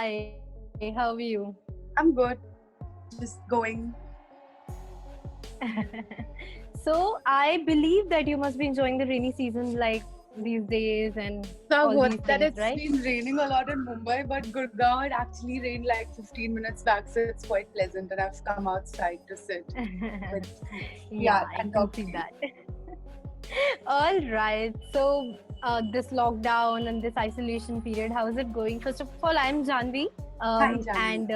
Hi, how are you? I'm good. Just going. So, I believe that you must be enjoying the rainy season like these days and So all these what that things, it's right? been raining a lot in Mumbai, but Gurgaon it actually rained like 15 minutes back, so it's quite pleasant, and I've come outside to sit with Yeah, I and can talk see to you. that. All right. So, this lockdown and this isolation period, how is it going? First of all, I'm Janvi, Hi, Janvi. and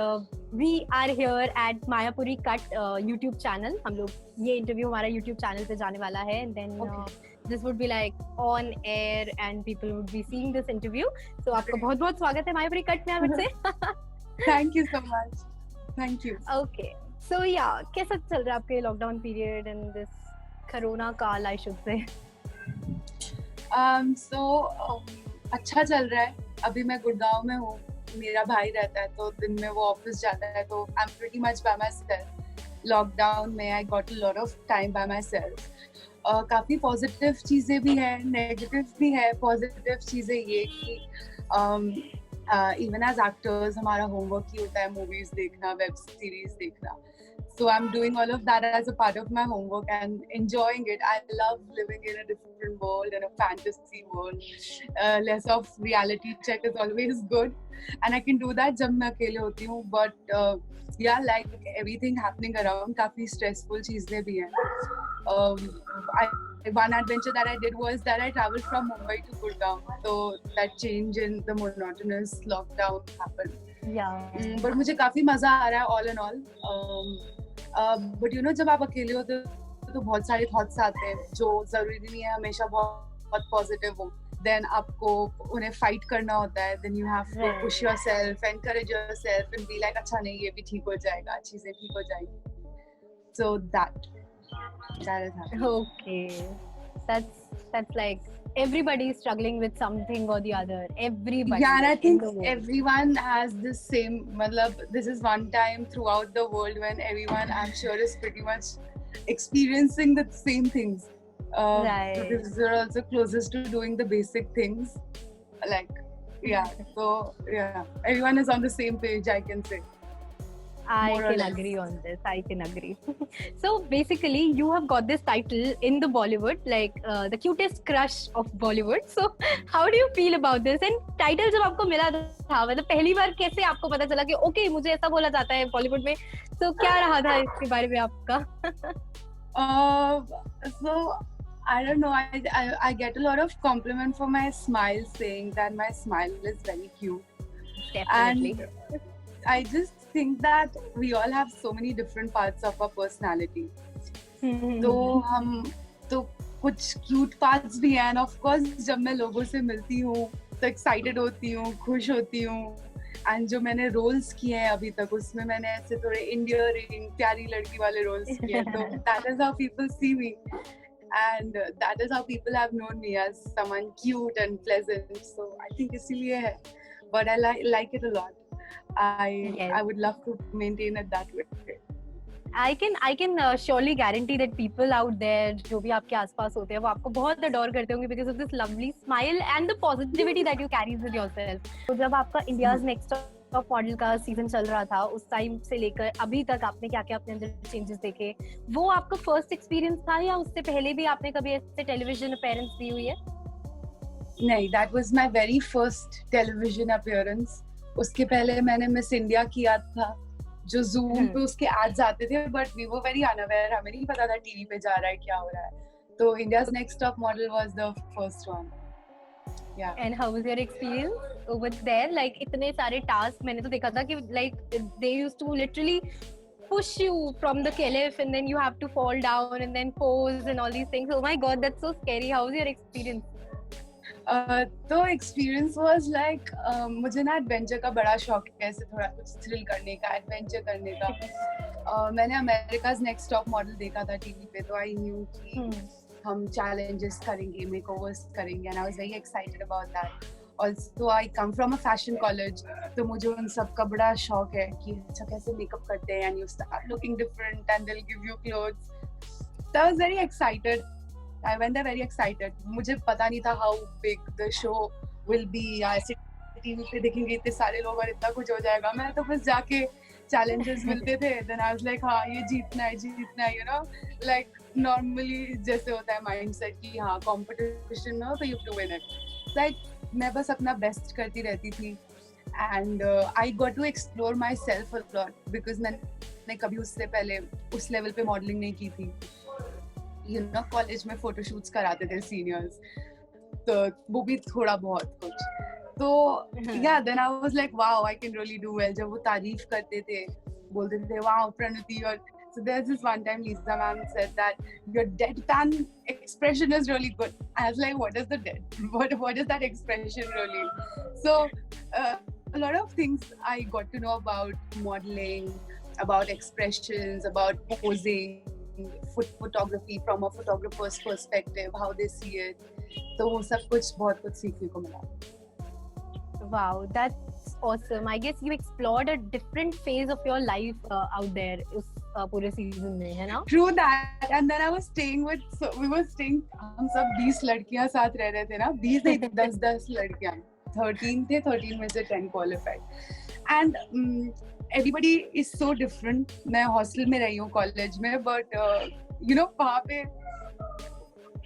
we are here at Mayapuri Cut YouTube channel. हम लोग ये interview हमारा YouTube channel पे जाने वाला है, and then Okay. this would be like on air, and people would be seeing this interview. So आपका बहुत-बहुत स्वागत है मायापुरी कट में यहाँ से. Thank you so much. Thank you. Okay. So yeah, कैसा चल रहा है आपके lockdown period and this corona काल, I should say? अच्छा चल रहा है. अभी मैं गुड़गांव में हूँ. मेरा भाई रहता है तो दिन में वो ऑफिस जाता है तो I'm pretty much by myself. Lockdown में I got a lot of time by myself. काफी पॉजिटिव चीजें भी है, नेगेटिव भी है. पॉजिटिव चीजें ये कि इवन एज एक्टर्स हमारा होमवर्क ही होता है मूवीज देखना, वेब सीरीज देखना. So I'm doing all of that as a part of my homework and enjoying it. I love living in a different world, in a fantasy world. Less of reality check is always good, and I can do that जब मैं अकेले होती हूँ. But yeah, like everything happening around, काफी stressful चीजें भी हैं. One adventure that I did was that I traveled from Mumbai to Gurgaon. So that change in the monotonous lockdown happened. Yeah. But मुझे काफी मजा आ रहा है all in all. But you know जब आप अकेले होते हो तो बहुत सारे thoughts आते हैं जो जरूरी नहीं है हमेशा बहुत positive हो. Then आपको उन्हें fight करना होता है. Then you have to push yourself, encourage yourself and be like अच्छा नहीं ये भी ठीक हो जाएगा, चीजें ठीक हो जाएगी. So that is happening. Okay. That's like everybody is struggling with something or the other. Everybody. Yeah, and I in think the world. everyone has the same. Matlab, this is one time throughout the world when everyone, I'm sure, is pretty much experiencing the same things. Right. Because they're also closest to doing the basic things. Like, yeah. So, yeah, everyone is on the same page, I can say. I More or can less. agree on this. I can agree. So basically, you have got this title in the Bollywood, like the cutest crush of Bollywood. So how do you feel about this? And title जब आपको मिला था, मतलब पहली बार कैसे आपको पता चला कि okay मुझे ऐसा बोला जाता है बॉलीवुड में? So क्या रहा था इसके बारे में आपका? So I don't know. I get a lot of compliment for my smile, saying that my smile is very cute. Definitely. And I just think that we all have so many different parts of our personality. तो हम तो कुछ cute parts भी हैं. And of course जब मैं लोगों से मिलती हूँ तो excited होती हूँ, खुश होती हूँ. And जो मैंने roles किए हैं अभी तक उसमें मैंने ऐसे थोड़े endearing, प्यारी लड़की वाले roles किए हैं. तो that is how people see me. And that is how people have known me, as someone cute and pleasant. So I think इसीलिए है. But I like it a lot. I would love to maintain it that way. I can surely guarantee that people out there जो भी आपके आसपास होते हैं वो आपको बहुत adore करते होंगे because of this lovely smile and the positivity that you carry with yourself. तो जब आपका India's Next Top Model का सीजन चल रहा था उस टाइम से लेकर अभी तक आपने क्या क्या अपने अंदर चेंजेस देखे, वो आपका फर्स्ट एक्सपीरियंस था या उससे पहले भी आपने कभी ऐसे टेलीविजन अपीयरेंस दी हुई है? नहीं, that was my very first television appearance. उसके पहले मैंने मिस इंडिया किया था जो जूम पे उसके एड्स आते थे, but we were very unaware. हमें नहीं पता था टीवी पे जा रहा है क्या हो रहा है. तो India's next top model was the first one. Yeah. And how was your experience over there? Like इतने सारे टास्क मैंने तो देखा था कि like they used to literally push you from the cliff and then you have to fall down and then pose and all these things. Oh my god, that's so scary. How was your experience? तो experience was like मुझे ना adventure का बड़ा शौक है, ऐसे थोड़ा कुछ थ्रिल करने का, एडवेंचर करने का. मैंने अमेरिकाज नेक्स्ट टॉप मॉडल देखा था टीवी पे, तो आई न्यू कि हम चैलेंजेस करेंगे, मेकओवर्स करेंगे, and I was very excited about that. Also I come from a fashion college, तो मुझे उन सब का बड़ा शौक है कि अच्छा कैसे मेकअप करते हैं, and you start looking different and they will give you clothes. So I was very excited. I went there very excited. मुझे पता नहीं था how big the show will be. ऐसे टीवी पे देखेंगे इतने सारे लोग और इतना कुछ हो जाएगा, मैं तो बस जाके challenges मिलते थे, then I was like हाँ ये जीतना है you know, like normally जैसे होता है mindset कि हाँ competition में हो तो you have to win it, like मैं बस अपना best करती रहती थी and I got to explore myself a lot because मैंने कभी उससे पहले उस level पे modeling नहीं की थी, you know, college में photo shoots कराते थे seniors, तो वो भी थोड़ा बहुत कुछ, तो yeah, then I was like wow I can really do well, जब वो तारीफ करते थे बोलते थे wow Pranati, और so there's this one time Lisa ma'am said that your deadpan expression is really good. I was like what is the what is that expression really? So a lot of things I got to know about modeling, about expressions, about posing, photography from a photographer's perspective, how they see it, तो वो सब कुछ बहुत कुछ सीखने को मिला. Wow, that's awesome. I guess you explored a different phase of your life out there उस पूरे season में, है ना? True that. And then I was staying with, so we were staying, हम सब 20 लड़कियां साथ रह रहे थे ना, 20 नहीं 10 लड़कियां, 13 थे, 13 में से 10 qualified. And everybody is so different. मैं hostel में रही हूँ college में, but you know वहाँ पे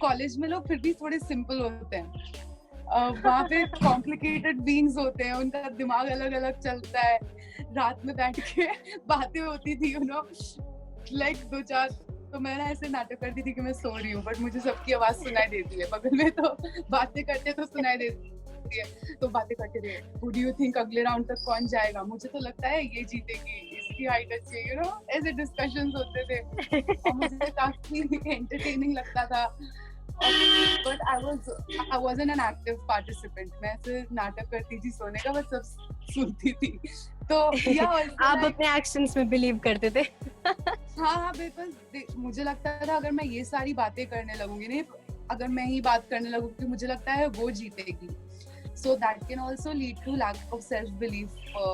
college में लोग फिर भी थोड़े simple होते हैं. वहाँ पे कॉम्प्लिकेटेड बीइंग्स होते हैं, उनका दिमाग अलग अलग चलता है, रात में बैठ के बातें होती थी, यू नो, लाइक 2-4, तो मैं ना ऐसे नाटक करती थी कि मैं सो रही हूँ बट मुझे सबकी आवाज सुनाई देती है बगल में, तो बातें करते तो सुनाई देती है, तो बातें करते थे, हु डू यू थिंक अगले राउंड तक कौन जाएगा, मुझे तो लगता है ये जीतेगी, इसकी हाइट अच्छी है, यू नो, ऐसे डिस्कशंस होते थे और मुझे काफी एंटरटेनिंग लगता था. But I wasn't an active participant. मैं सिर्फ नाटक करती थी, सोने का बस सब सुनती थी. तो आप अपने actions में believe करते थे. हाँ, because मुझे लगता था अगर मैं ये सारी बातें करने लगूंगी, नहीं अगर मैं ही बात करने लगूंगी, मुझे लगता है वो जीतेगी. So that can also lead to lack of self-belief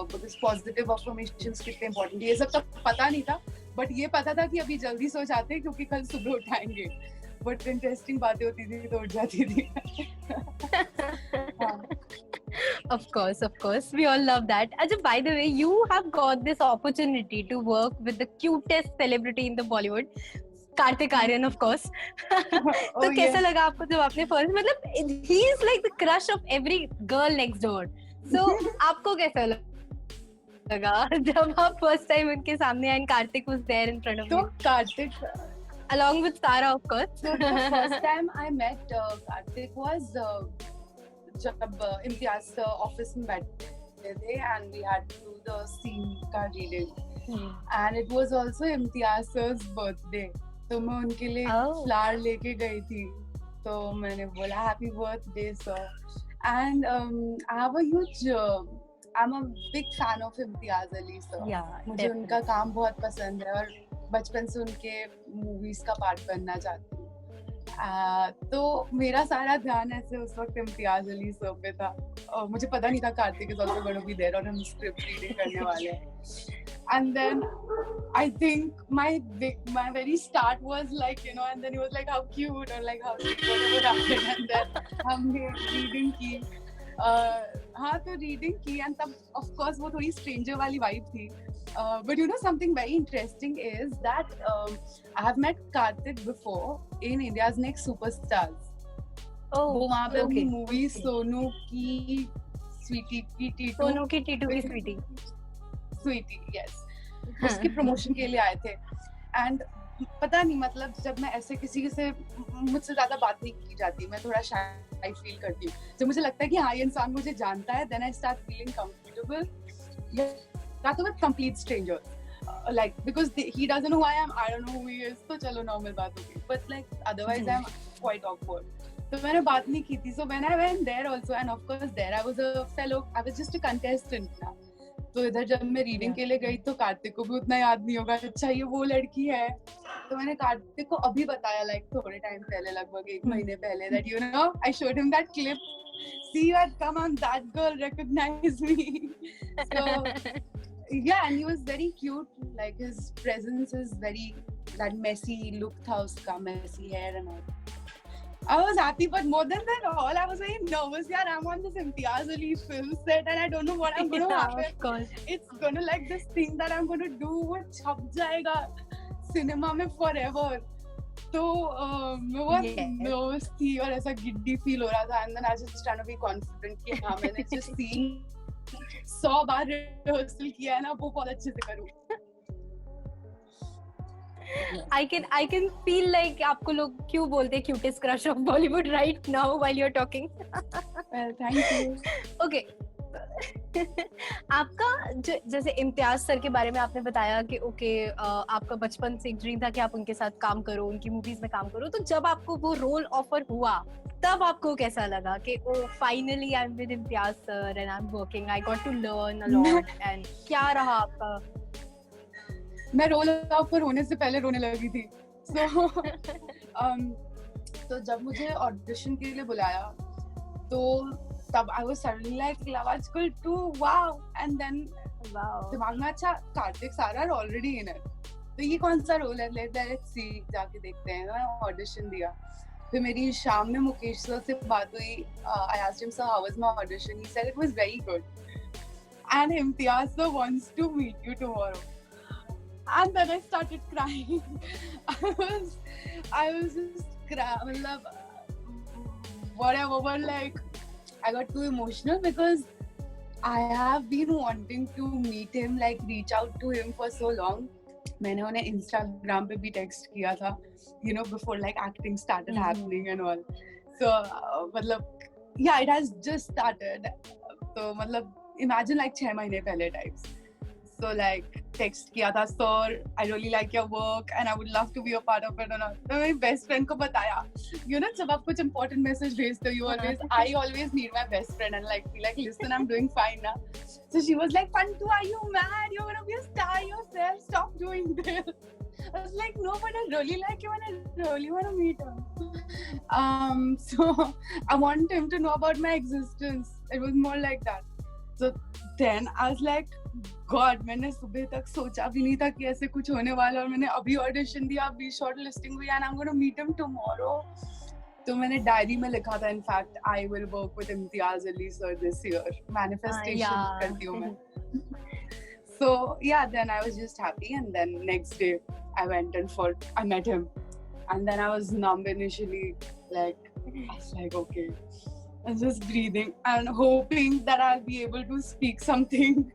because positive affirmations कितने important. ये सब तब पता नहीं था, but ये पता था कि अभी जल्दी सो जाते हैं क्योंकि कल सुबह उठाएंगे. बट इंटरेस्टिंग बातें होती थी तो उठ जाती थी. Of course, we all love that. Ajay, by the way, you have got this opportunity to work with the cutest celebrity in the Bollywood, Kartik Aaryan, of course. तो कैसा लगा आपको जब आपने first, मतलब he is like the crush of every girl next door. So आपको कैसा लगा जब आप first time उनके सामने and Kartik was there in front of you? तो Kartik along with Sara, of course. So the first time I met Kartik was जब Imtiaz office में बैठे थे and we had to do the scene का reading and it was also Imtiaz sir's birthday, तो मैं उनके लिए flower लेके गई थी, तो मैंने बोला happy birthday sir, and I'm a big fan of Imtiaz Ali sir. मुझे उनका काम बहुत पसंद है और बचपन से उनके मूवीज का पार्ट बनना चाहती हूँ. तो मेरा सारा ध्यान ऐसे उस वक्त इम्तियाज अली सर पे था और मुझे पता नहीं था Karthik is also gonna be there और हम स्क्रिप्ट रीडिंग करने वाले हैं. And then I think my very start was like, you know, and then he was like how cute or like how whatever happened, and then हमने reading की. हाँ तो reading की and तब of course वो थोड़ी stranger वाली vibe थी. But you know something very interesting is that I have met Kartik before in India's Next Superstars. वो वहाँ पे अपनी मूवी सोनू की स्वीटी की स्वीटी yes उसके प्रमोशन के लिए आए थे. And पता नहीं मतलब जब मैं ऐसे किसी से मुझसे ज्यादा बात नहीं की जाती, मैं थोड़ा शाय फील करती हूँ. जब मुझे लगता है कि हाँ ये इंसान मुझे जानता है, then I start feeling comfortable. Not with complete strangers, like because he doesn't know who I am, I don't know who he is, तो चलो normal बात होगी. But like otherwise I'm quite awkward. तो मैंने बात नहीं की थी. So when I went there also, and of course there I was just a contestant ना. तो इधर जब मैं रीडिंग के लिए गई तो कार्तिक को भी उतना याद नहीं होगा, अच्छा ये वो लड़की है. तो मैंने कार्तिक को अभी बताया like थोड़े टाइम पहले, लगभग 1 महीने पहले, that you know I showed him that clip. See what, come on, that girl recognized me. So yeah, and he was very cute, like his presence is very, that messy look था उसका, messy hair and all. I was happy, but more than that, all I was very nervous. Yeah, I'm on this Imtiaz Ali film set, and I don't know what I'm going to happen. Of course. It's going to like this thing that I'm going to do, वो छप जाएगा cinema में forever. तो मैं बहुत nervous थी और ऐसा गिड्डी feel हो रहा था. And then I was just trying to be confident कि हाँ मैंने just seen 100 बार rehearsal किया है ना, वो बहुत अच्छे से करूँ. I can feel like आपको लोग क्यों बोलते हैं cutest crush of Bollywood right now while you're talking. Well, thank you. Okay. आपका जैसे इम्तियाज सर के बारे में आपने बताया कि ओके आपका बचपन से एक ड्रीम था कि आप उनके साथ काम करो, उनकी मूवीज में काम करो, तो जब आपको वो रोल ऑफर हुआ तब आपको कैसा लगा कि oh finally I am with Imtiaz sir and I am working, I got to learn a lot, and क्या रहा आपका? मैं रोल ऑफर होने से पहले रोने लगी थी. तो जब मुझे ऑडिशन के लिए बुलाया तो तब I was suddenly like Love Aajkal 2, wow, and then दिमाग में अच्छा कार्तिक सारा already in it, तो ये कौन सा रोल है, let's see, जाके देखते हैं. मैं ऑडिशन दिया. फिर मेरी शाम में मुकेश सर से बात हुई. I asked him, sir, how was my audition? He said it was very good and Imtiaz sir wants to meet you tomorrow. And then I started crying. I was just crying. Whatever, but like I got too emotional because I have been wanting to meet him, like reach out to him for so long. मैंने उन्हें Instagram पे भी text किया था, you know, before like acting started happening and all. So मतलब yeah, it has just started. तो मतलब imagine like 6 महीने पहले types. So like text किया था, sir, I really like your work and I would love to be a part of it. और तो मेरी best friend को बताया. You know, जब आप कुछ important message भेजते हो, I always need my best friend and like be like, listen, I'm doing fine now. So she was like, Pantu, are you mad? You're gonna be a star yourself. Stop doing this. I was like, no, but I really like you and I really want to meet him. So I want him to know about my existence. It was more like that. So then I was like, God, मैंने सुबह तक सोचा भी नहीं था कि ऐसे कुछ होने वाला, और मैंने अभी ऑडिशन दिया, अभी शॉर्ट लिस्टिंग हुई, and I'm going to meet him tomorrow. तो मैंने डायरी में लिखा था, in fact, I will work with Imtiaz Ali sir this year. Manifestation करती हूँ मैं. So yeah, then I was just happy, and then next day I met him, and then I was numb initially, like I was like, okay. And just breathing and hoping that I'll be able to speak something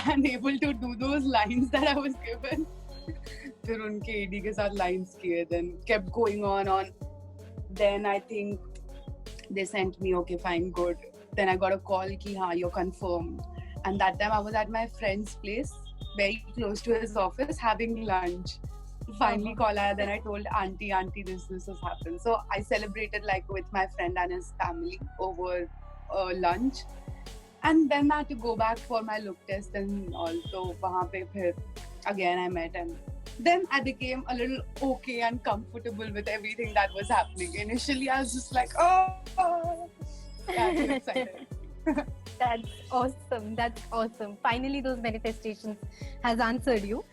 and able to do those lines that I was given. फिर उनके AD के साथ lines किए, then kept going on. Then I think they sent me, okay, fine, good. Then I got a call कि हाँ, you're confirmed. And that time I was at my friend's place, very close to his office, having lunch. Finally call her, then I told auntie this has happened. So I celebrated like with my friend and his family over lunch, and then I had to go back for my look test and all. So वहाँ पे फिर again I met, and then I became a little okay and comfortable with everything that was happening. Initially I was just like, oh. Yeah, I'm excited. That's awesome. Finally those manifestations has answered you.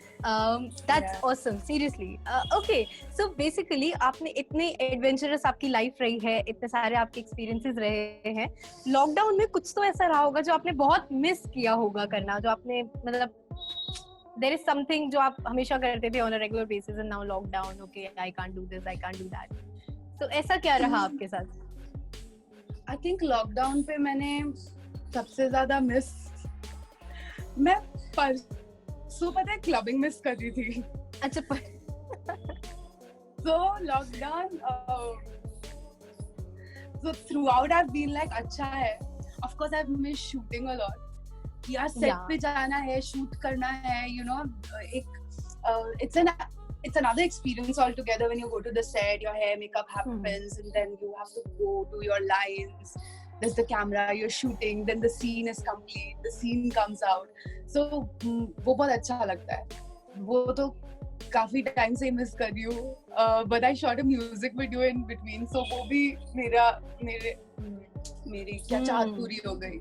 That's awesome, seriously. Okay, so basically आपने इतने adventurous आपकी life रही है, इतने सारे आपके experiences रहे हैं, लॉकडाउन में कुछ तो ऐसा रहा होगा जो आपने बहुत मिस किया होगा करना, जो आपने मतलब there is something जो आप हमेशा करते थे on a regular basis, and now lockdown, okay, I can't do this, I can't do that. So ऐसा क्या रहा आपके साथ? I think lockdown पे मैंने सबसे ज़्यादा मिस, मैं परसों पता है क्लबिंग मिस कर रही थी. अच्छा. So lockdown, so throughout I've been like अच्छा है. Of course I've missed shooting a lot. कि यार set पे जाना है, shoot करना है, you know, it's another experience altogether when you go to the set, your hair, makeup happens, and then you have to go do your lines. There's the camera, you're shooting, then the scene is complete, the scene comes out. So वो बहुत अच्छा लगता है. वो तो काफी time से miss कर रही हूँ. But I shot a music video in between, so वो भी मेरी क्या चाहत पूरी हो गई.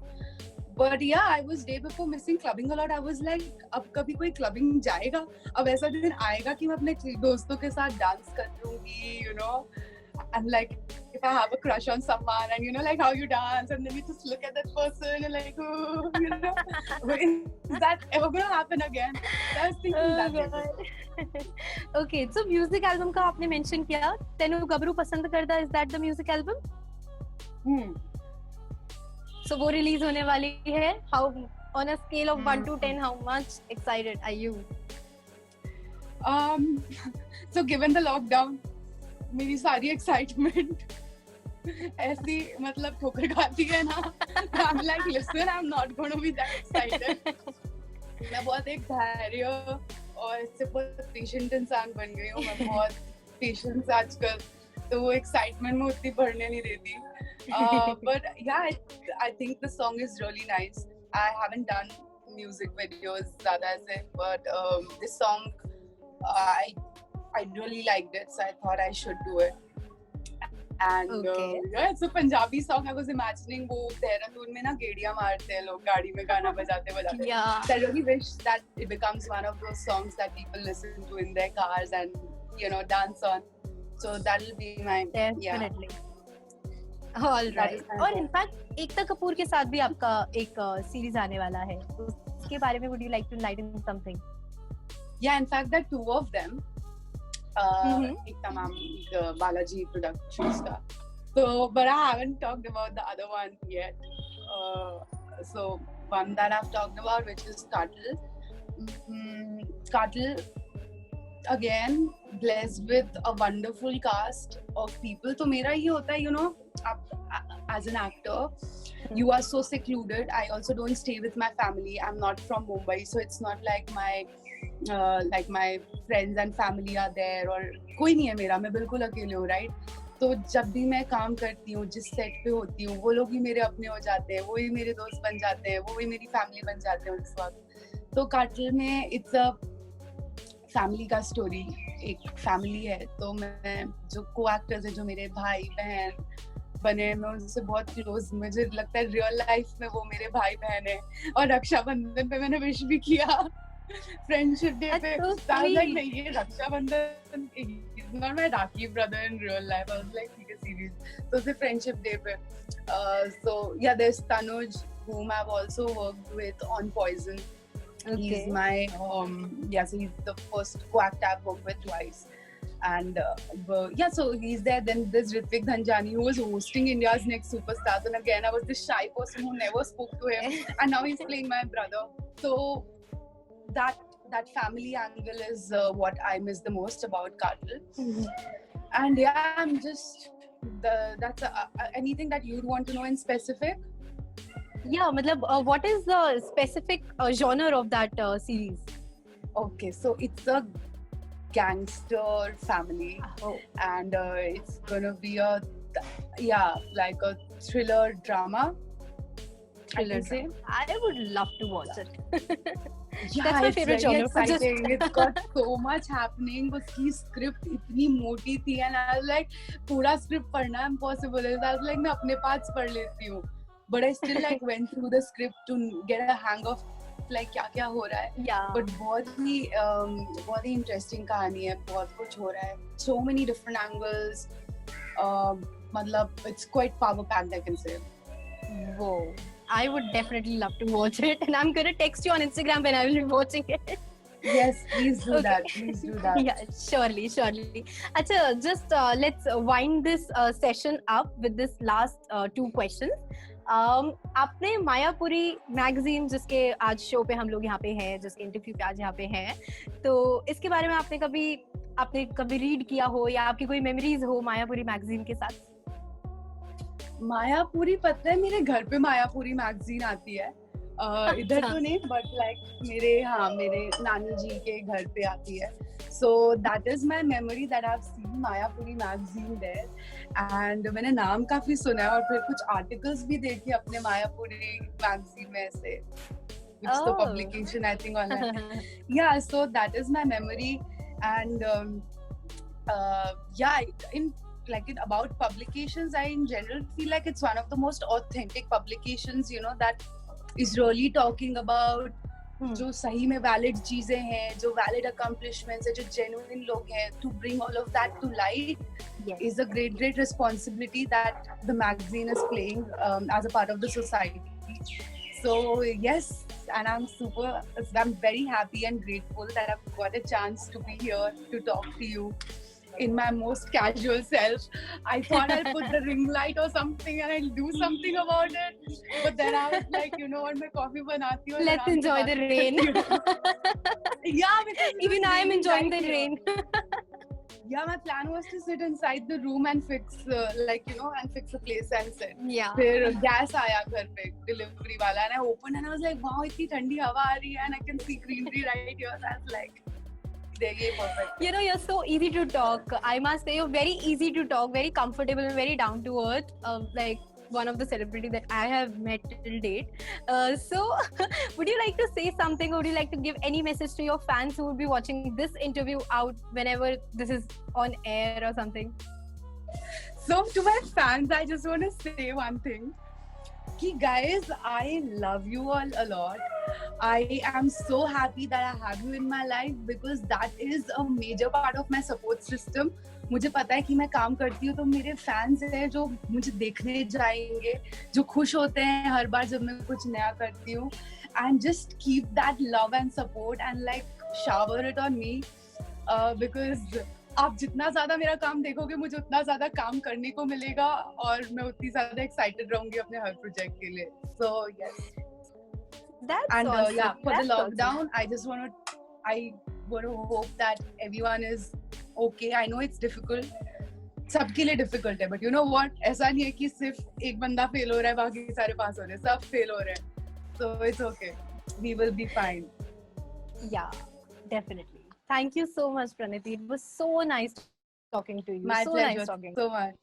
But yeah, I was day before missing clubbing a lot. I was like, अब कभी कोई clubbing जाएगा, अब ऐसा दिन आएगा कि मैं अपने दोस्तों के साथ डांस कर लूंगी, you know. and like if I have a crush on someone and you know like how you dance and then you just look at that person and like oh, you know is that ever gonna happen again? I was thinking that. Okay, so music album का आपने mention किया, तेनू गबरू पसंद करदा, is that the music album? So वो release होने वाली है. How on a scale of 1 to 10, how much excited are you? So given the lockdown, मेरी सारी excitement ऐसी मतलब ठोकर खाती है ना. I'm like listen, I'm not going to be that excited. मैं बहुत एक धैर्य और इससे बहुत पेशेंट इंसान बन गई हूँ. मैं बहुत पेशेंस आजकल, तो वो एक्साइटमेंट में उतनी बढ़ने नहीं देती. But yeah, I think the song is really nice. I haven't done music videos ज़्यादा ऐसे, but this song I really liked it, so I thought I should do it. And Okay. yeah, it's a Punjabi song. I was imagining वो देहरादून में ना गेड़ियाँ मारते हैं लोग गाड़ी में गाना बजाते बजाते. Yeah. So I really wish that it becomes one of those songs that people listen to in their cars and you know dance on. So that'll be my Definitely. All right. is my और goal. In fact Ekta Kapoor के साथ भी आपका एक series आने वाला है, उसके बारे में would you like to enlighten something? Yeah, in fact, there are two of them. Ekta ma'am, Balaji Productions ka. So, but I haven't talked about the other one yet. So, one that I've talked about, which is Katil. Katil, again, blessed with a wonderful cast of people. So, mera ye hota hai, you know, as an actor, you are so secluded. I also don't stay with my family. I'm not from Mumbai, so it's not like my friends and family are there और कोई नहीं है मेरा, मैं बिल्कुल अकेले हूँ, right? तो जब भी मैं काम करती हूँ, जिस सेट पे होती हूँ, वो लोग ही मेरे अपने हो जाते हैं, वो ही मेरे दोस्त बन जाते हैं, वो ही मेरी फैमिली बन जाते हैं उस वक्त. तो काटिल में इट्स अ फैमिली का स्टोरी, एक फैमिली है. तो मैं जो को एक्टर्स है, जो मेरे भाई बहन बने, मैं उनसे बहुत क्लोज, मुझे लगता है रियल लाइफ में वो मेरे भाई बहन है. और रक्षाबंधन पे मैंने विश भी किया, फ्रेंडशिप डे पे. लाइक नहीं, ये Rakshabandhan is not my rakhi brother in real life. I was like ठीक है सीरीज, तो उसे फ्रेंडशिप डे पे. So yeah there is Tanuj whom I've also worked with on Poison. He's my so he's the first co-actor I've worked with twice. And so he's there. Then there's Ritvik Dhanjani, who was hosting India's Next Superstars, and again I was this shy person who never spoke to him, and now he's playing my brother. So that family angle is what I miss the most about Katil. And yeah, I'm just that's anything that you'd want to know in specific. Yeah, matlab, what is the specific genre of that series? Okay, so it's a gangster family, and it's gonna be like a thriller drama. I would love to watch it. Yeah, that's my favorite genre. Exciting. It's got so much happening. उसकी script इतनी मोटी थी, and I was like, पूरा script पढ़ना impossible है. I was like, मैं अपने parts पढ़ लेती हूँ. But I still like went through the script to get a hang of like क्या हो रहा है. Yeah. But बहुत ही interesting कहानी है. बहुत कुछ हो रहा है. So many different angles. मतलब it's quite power packed, I can say. Whoa. I would definitely love to watch it, and I'm gonna text you on Instagram when I will be watching it. Yes, please do that. Please do that. Yeah, surely. Achha, just let's wind this session up with this last 2 questions. आपने Mayapuri magazine, जिसके आज show पे हम लोग यहाँ पे हैं, जिसके इंटरव्यू पे आज यहाँ पे हैं, तो इसके बारे में आपने कभी रीड किया हो या आपकी कोई मेमोरीज हो मायापुरी मैगजीन के साथ? मायापुरी पता है, मेरे घर पे मायापुरी मैगजीन आती है. इधर तो नहीं, बट लाइक मेरे नानी जी के घर पे आती है. So that is my memory that I've seen Mayapuri magazine there. And मैंने नाम काफी सुना है और फिर कुछ आर्टिकल्स भी देखे अपने मायापुरी मैगजीन में ऐसे, which is the publication I think online. Yeah, so that is my memory. And about publications, I in general feel like it's one of the most authentic publications, you know, that is really talking about जो सही में valid चीजें हैं, जो valid accomplishments है, जो genuine लोग हैं, to bring all of that to light is a great responsibility that the magazine is playing as a part of the society. So yes, and I'm very happy and grateful that I've got a chance to be here to talk to you in my most casual self. I thought I'll put the ring light or something and I'll do something about it, but then I was like, you know what, मैं coffee बनाती हूँ. Let's enjoy the rain. Yeah, because Even I am enjoying the rain. Yeah, my plan was to sit inside the room and fix, and fix the place and sit. Yeah. फिर gas आया घर पे, delivery वाला, and I opened and I was like, wow, इतनी ठंडी हवा आ रही है and I can see greenery right here. So I was like, perfect. You know, you're so easy to talk. I must say, you're very easy to talk, very comfortable and very down to earth. Like one of the celebrities that I have met till date. So, would you like to say something? Or would you like to give any message to your fans who will be watching this interview out whenever this is on air or something? So, to my fans, I just want to say one thing. Guys, I love you all a lot. I am so happy that I have you in my life because that is a major part of my support system. मुझे पता है कि मैं काम करती हूँ तो मेरे फैंस हैं जो मुझे देखने जाएंगे, जो खुश होते हैं हर बार जब मैं कुछ नया करती हूँ. And just keep that love and support and like shower it on me because आप जितना ज्यादा मेरा काम देखोगे मुझे उतना ज्यादा काम करने को मिलेगा और मैं उतनी ज्यादा एक्साइटेड रहूंगी अपने हर प्रोजेक्ट के लिए. So yes. That's And awesome. yeah, for That's the lockdown, awesome. I want to hope that everyone is okay. I know it's difficult. सबके लिए difficult है, but you know what? ऐसा नहीं है कि सिर्फ एक बंदा फेल हो रहा है बाकी सारे पास हो रहे हैं. सब फेल हो रहे हैं. So it's okay. We will be fine. Yeah, definitely. Thank you so much, Praniti. It was so nice talking to you. My so pleasure. nice talking. So much.